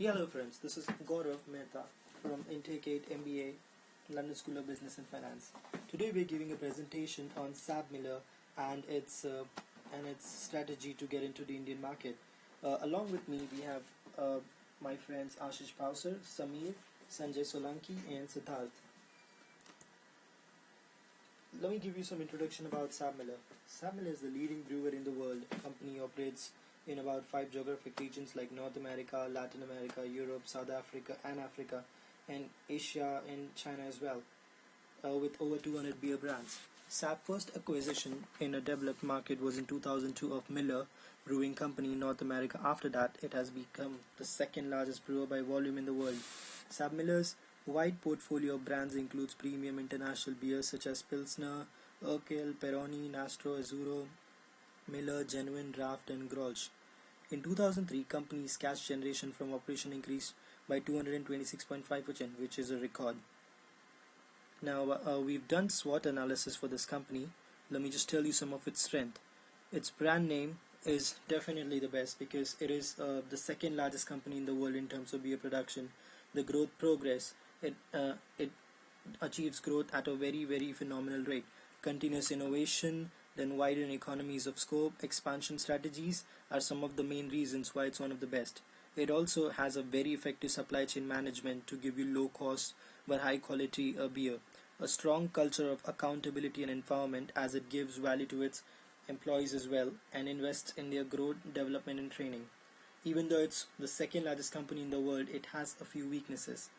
Hello friends, this is Gaurav Mehta from Intake 8 MBA, London School of Business and Finance. Today we're giving a presentation on SABMiller and its strategy to get into the Indian market. Along with me we have my friends Ashish Pausar, Samir, Sanjay Solanki and Siddharth. Let me give you some introduction about SABMiller. SABMiller is the leading brewer in the world. The company operates in about 5 geographic regions like North America, Latin America, Europe, South Africa, and Asia and China as well, with over 200 beer brands. SAB first acquisition in a developed market was in 2002 of Miller Brewing Company in North America. After that, it has become the second largest brewer by volume in the world. SAB Miller's wide portfolio of brands includes premium international beers such as Pilsner, Urquell, Peroni, Nastro, Azzurro, Miller, Genuine, Draft, and Grolsch. In 2003, company's cash generation from operation increased by 226.5%, which is a record. Now, we've done SWOT analysis for this company. Let me just tell you some of its strength. Its brand name is definitely the best because it is the second largest company in the world in terms of beer production. The growth progress, it achieves growth at a very, very phenomenal rate. Continuous innovation, then widen economies of scope, expansion strategies are some of the main reasons why it's one of the best. It also has a very effective supply chain management to give you low cost but high quality beer. A strong culture of accountability and empowerment as it gives value to its employees as well and invests in their growth, development and training. Even though it's the second largest company in the world, it has a few weaknesses.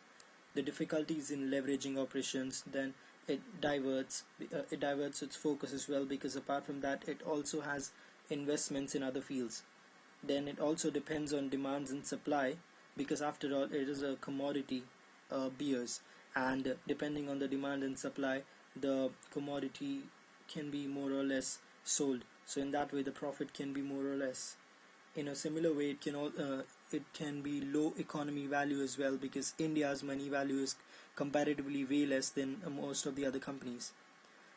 The difficulties in leveraging operations, then it diverts its focus as well, because apart from that it also has investments in other fields. Then it also depends on demands and supply, because after all it is a commodity, beers, and depending on the demand and supply the commodity can be more or less sold, so in that way the profit can be more or less. In a similar way it can be low economy value as well, because India's money value is comparatively way less than most of the other companies.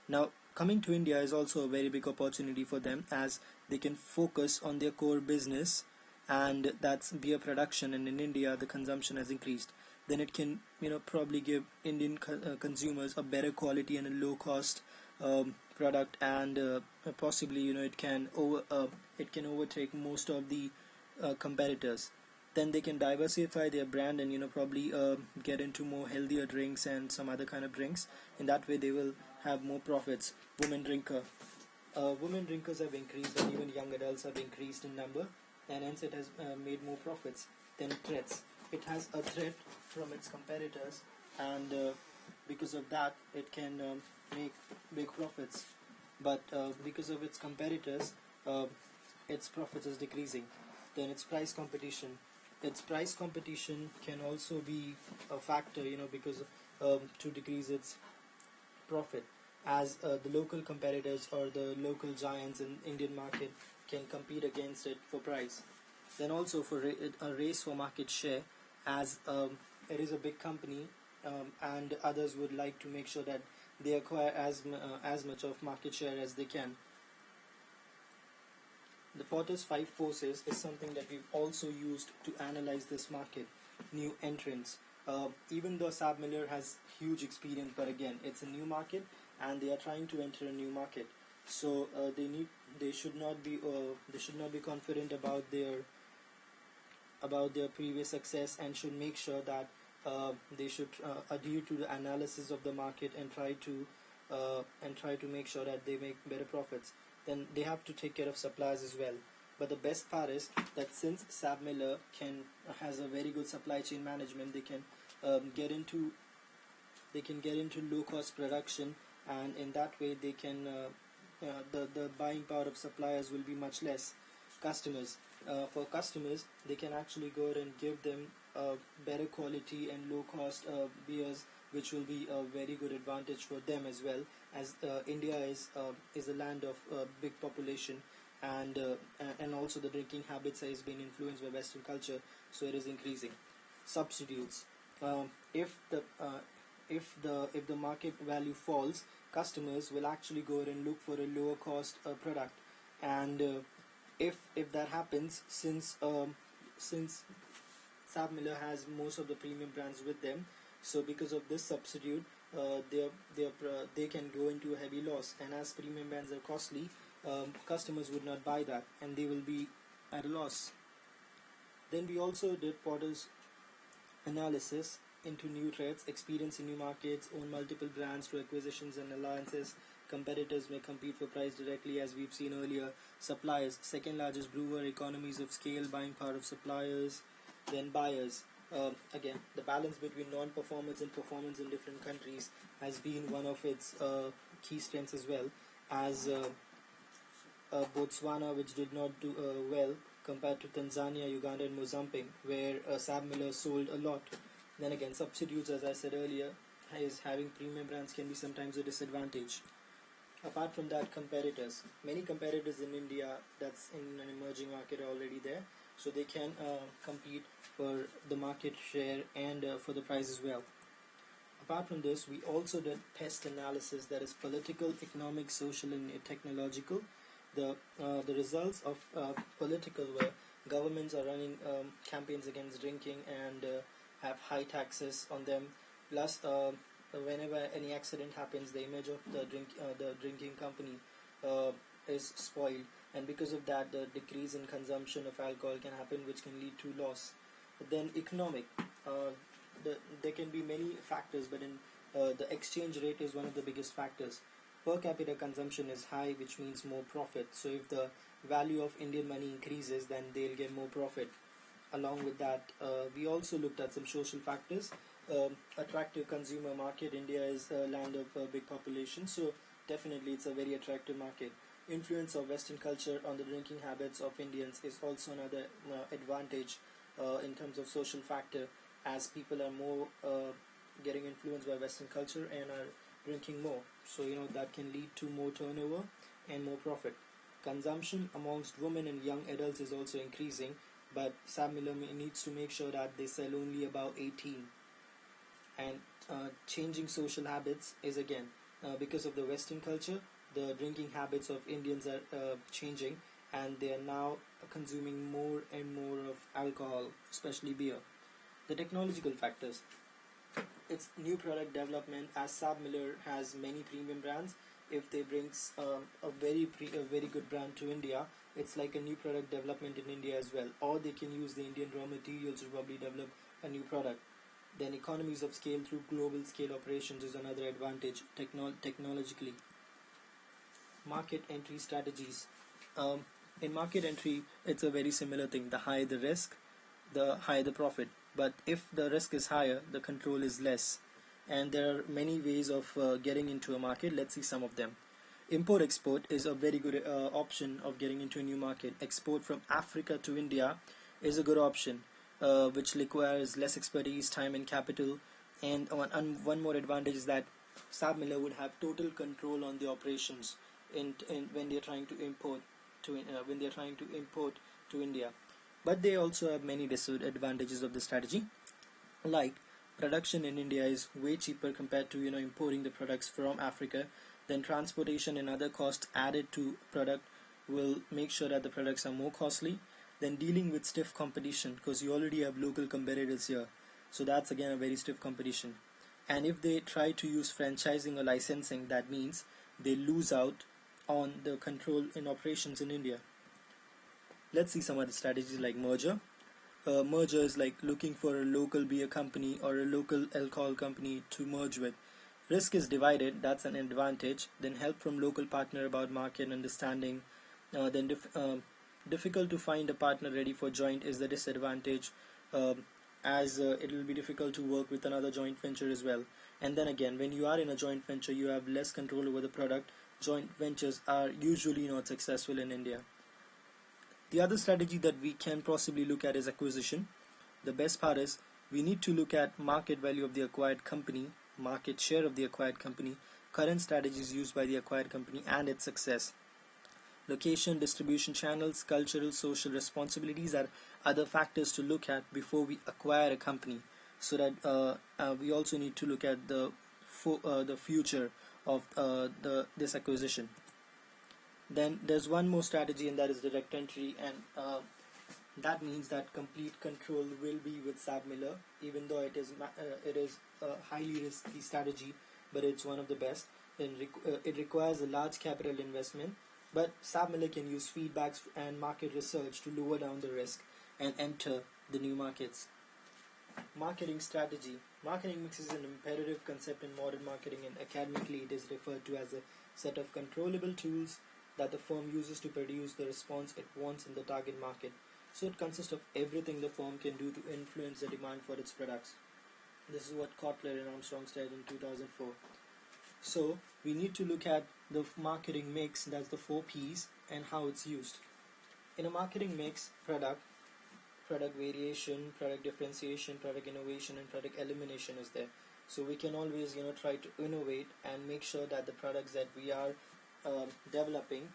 Now, coming to India is also a very big opportunity for them, as they can focus on their core business, and that's beer production, and in India the consumption has increased. Then it can probably give Indian consumers a better quality and a low cost product, and possibly it can overtake most of the competitors. Then they can diversify their brand and probably get into more healthier drinks and some other kind of drinks. In that way they will have more profits. Women drinkers have increased, and even young adults have increased in number, and hence it has made more profits. Then threats, it has a threat from its competitors, and because of that it can make big profits, but because of its competitors its profits is decreasing. Then its price competition can also be a factor, because to decrease its profit, as the local competitors or the local giants in Indian market can compete against it for price. Then also for a race for market share, as it is a big company, and others would like to make sure that they acquire as much of market share as they can. The Potter's 5 forces is something that we've also used to analyze this market. New entrants. Even though SABMiller has huge experience, but again it's a new market and they are trying to enter a new market. So they should not be confident about their previous success, and should make sure that they should adhere to the analysis of the market and try to make sure that they make better profits. Then they have to take care of suppliers as well. But the best part is that since SABMiller has a very good supply chain management, they can get into low cost production, and in that way they can the buying power of suppliers will be much less. Customers, for customers they can actually go ahead and give them better quality and low cost beers, which will be a very good advantage for them as well, as India is a land of big population, and also the drinking habits has been influenced by Western culture, so it is increasing. Substitutes. If the market value falls, customers will actually go ahead and look for a lower cost product, and if that happens, since SABMiller has most of the premium brands with them. So because of this substitute, they can go into a heavy loss. And as premium brands are costly, customers would not buy that, and they will be at a loss. Then we also did Porter's analysis into new threats, experience in new markets, own multiple brands through acquisitions and alliances. Competitors may compete for price directly, as we've seen earlier. Suppliers, second largest brewer, economies of scale, buying power of suppliers. Then buyers. Again, the balance between non-performance and performance in different countries has been one of its key strengths as well. As Botswana, which did not do well compared to Tanzania, Uganda, and Mozambique, where SABMiller sold a lot. Then again, substitutes, as I said earlier, is having premium brands can be sometimes a disadvantage. Apart from that, competitors. Many competitors in India that's in an emerging market are already there, so they can compete for the market share and for the price as well. Apart from this, we also did pest analysis, that is political, economic, social, and technological. The results of political, where governments are running campaigns against drinking and have high taxes on them. Plus, whenever any accident happens, the image of the drinking company is spoiled, and because of that, the decrease in consumption of alcohol can happen, which can lead to loss. But then economic, there can be many factors, but in the exchange rate is one of the biggest factors. Per capita consumption is high, which means more profit. So if the value of Indian money increases, then they'll get more profit. Along with that, we also looked at some social factors. Attractive consumer market. India is a land of big population, so definitely it's a very attractive market. Influence of Western culture on the drinking habits of Indians is also another advantage in terms of social factor, as people are more getting influenced by Western culture and are drinking more. So that can lead to more turnover and more profit. Consumption amongst women and young adults is also increasing, but SABMiller needs to make sure that they sell only above 18. And changing social habits is again because of the Western culture, the drinking habits of Indians are changing, and they are now consuming more and more of alcohol, especially beer. The technological factors. It's new product development, as SABMiller has many premium brands. If they bring a very good brand to India, it's like a new product development in India as well. Or they can use the Indian raw materials to probably develop a new product. Then economies of scale through global scale operations is another advantage technologically. Market entry strategies. In market entry, it's a very similar thing. The higher the risk, the higher the profit. But if the risk is higher, the control is less. And there are many ways of getting into a market. Let's see some of them. Import-export is a very good option of getting into a new market. Export from Africa to India is a good option, which requires less expertise, time, and capital. And one more advantage is that SABMiller would have total control on the operations when they're trying to import to India. But they also have many disadvantages of the strategy, like production in India is way cheaper compared to importing the products from Africa. Then transportation and other costs added to product will make sure that the products are more costly. Then dealing with stiff competition, because you already have local competitors here, so that's again a very stiff competition. And if they try to use franchising or licensing, that means they lose out on the control in operations in India. Let's see some other strategies like merger. Merger is like looking for a local beer company or a local alcohol company to merge with. Risk is divided, that's an advantage. Then help from local partner about market understanding. Difficult to find a partner ready for joint is the disadvantage, as it will be difficult to work with another joint venture as well. And then again, when you are in a joint venture, you have less control over the product. Joint ventures are usually not successful in India. The other strategy that we can possibly look at is acquisition. The best part is we need to look at market value of the acquired company, market share of the acquired company, current strategies used by the acquired company, and its success. Location, distribution channels, cultural, social responsibilities are other factors to look at before we acquire a company. So that we also need to look at the future of this acquisition. Then there's one more strategy, and that is direct entry. And That means that complete control will be with SABMiller, even though it is a highly risky strategy, but it's one of the best. It requires a large capital investment, but SABMiller can use feedbacks and market research to lower down the risk and enter the new markets. Marketing strategy. Marketing mix is an imperative concept in modern marketing, and academically it is referred to as a set of controllable tools that the firm uses to produce the response it wants in the target market. So it consists of everything the firm can do to influence the demand for its products. This is what Kotler and Armstrong said in 2004. So we need to look at the marketing mix, that's the 4 P's, and how it's used. In a marketing mix, product variation, product differentiation, product innovation, and product elimination is there. So we can always try to innovate and make sure that the products that we are developing,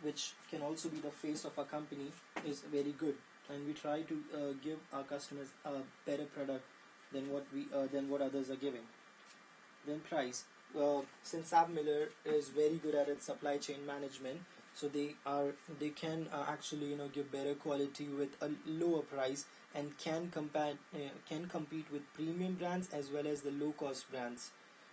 which can also be the face of our company, is very good, and we try to give our customers a better product than what others are giving. Then price. Since SABMiller is very good at its supply chain management, so they can actually give better quality with a lower price, and can compete with premium brands as well as the low cost brands.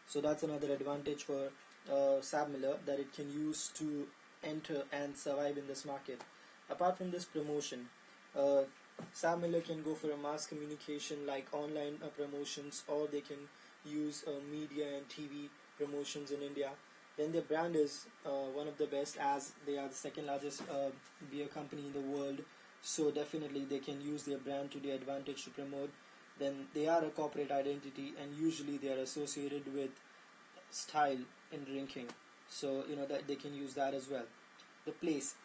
So that's another advantage for SABMiller, that it can use to enter and survive in this market. Apart from this, promotion. SABMiller can go for a mass communication like online promotions, or they can use media and TV promotions in India. Then their brand is one of the best, as they are the second largest beer company in the world. So definitely they can use their brand to their advantage to promote. Then they are a corporate identity, and usually they are associated with style in drinking. So that they can use that as well. The place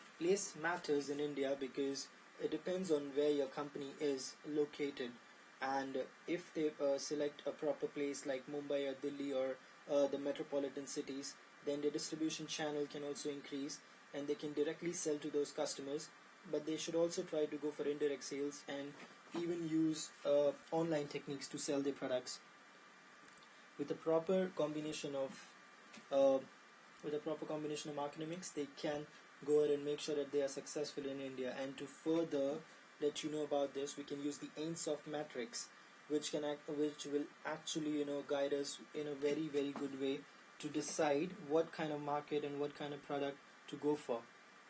matters in India because it depends on where your company is located, and if they select a proper place like Mumbai or Delhi or the metropolitan cities, then the distribution channel can also increase, and they can directly sell to those customers. But they should also try to go for indirect sales, and even use online techniques to sell their products. With a proper combination of marketing mix, they can go ahead and make sure that they are successful in India. And to further let you know about this, we can use the Ainsworth matrix, which will actually guide us in a very, very good way to decide what kind of market and what kind of product to go for.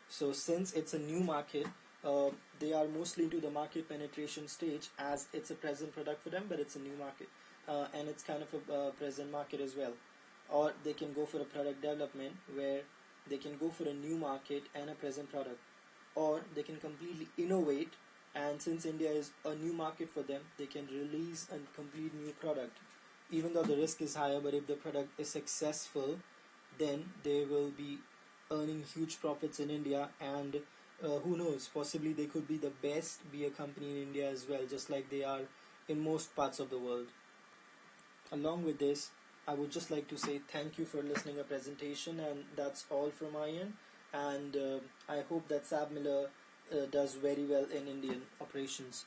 So since it's a new market, they are mostly into the market penetration stage, as it's a present product for them, but it's a new market, and it's kind of a present market as well. Or they can go for a product development, where they can go for a new market and a present product. Or they can completely innovate, and since India is a new market for them, they can release a complete new product. Even though the risk is higher, but if the product is successful, then they will be earning huge profits in India, and who knows, possibly they could be the best beer company in India as well, just like they are in most parts of the world. Along with this, I would just like to say thank you for listening a presentation, and that's all from my end. And I hope that SABMiller does very well in Indian operations.